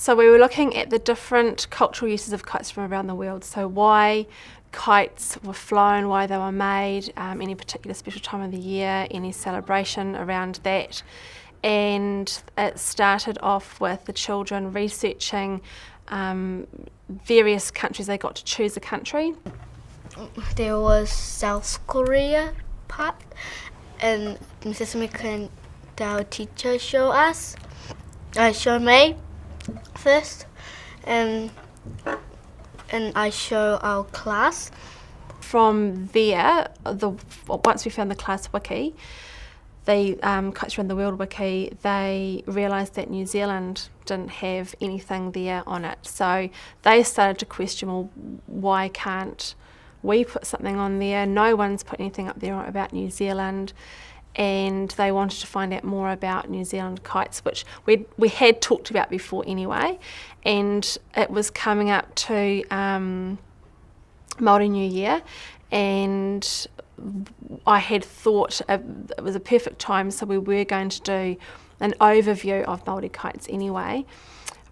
So we were looking at the different cultural uses of kites from around the world. So why kites were flown, why they were made, any particular special time of the year, any celebration around that. And it started off with the children researching various countries. They got to choose a country. There was South Korea part, and Mrs. Smith and our teacher showed me first, and I show our class. From there, once we found the class wiki, the Kites Around the World wiki, they realised that New Zealand didn't have anything there on it. So they started to question, well, why can't we put something on there? No one's put anything up there about New Zealand. And they wanted to find out more about New Zealand kites, which we had talked about before anyway. And it was coming up to Māori New Year, and I had thought it was a perfect time, so we were going to do an overview of Māori kites anyway.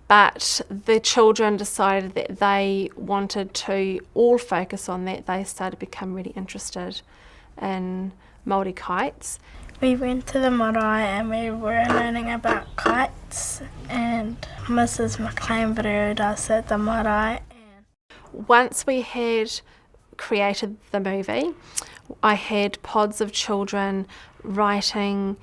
But the children decided that they wanted to all focus on that. They started to become really interested in Māori kites. We went to the marae and we were learning about kites, and Mrs. McLean Veruda said the marae. Once we had created the movie, I had pods of children writing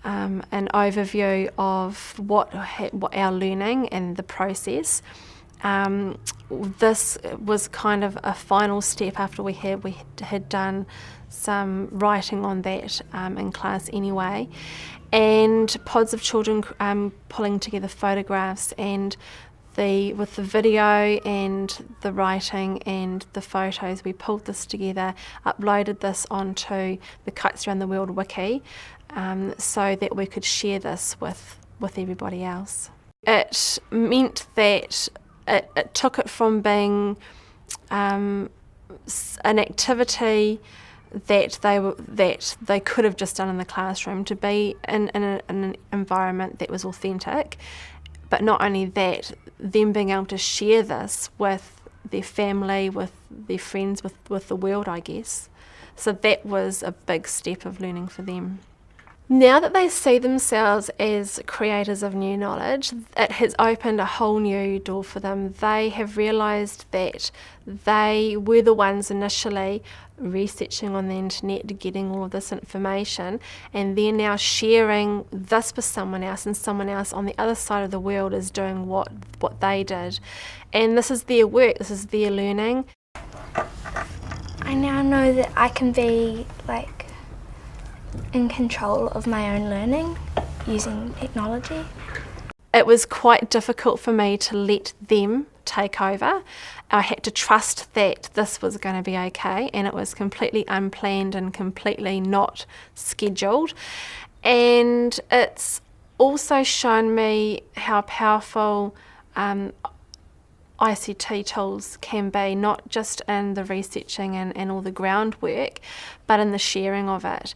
an overview of what our learning and the process. This was kind of a final step after we had done some writing on that in class anyway, and pods of children pulling together photographs, and with the video and the writing and the photos, we pulled this together, uploaded this onto the Kites Around the World wiki, so that we could share this with everybody else. It meant that it took it from being an activity that they could have just done in the classroom to be in an environment that was authentic. But not only that, them being able to share this with their family, with their friends, with the world, I guess. So that was a big step of learning for them. Now that they see themselves as creators of new knowledge, it has opened a whole new door for them. They have realised that they were the ones initially researching on the internet, getting all of this information, and they're now sharing this with someone else, and someone else on the other side of the world is doing what they did. And this is their work, this is their learning. I now know that I can be in control of my own learning using technology. It was quite difficult for me to let them take over. I had to trust that this was going to be okay, and it was completely unplanned and completely not scheduled. And it's also shown me how powerful ICT tools can be, not just in the researching and all the groundwork, but in the sharing of it.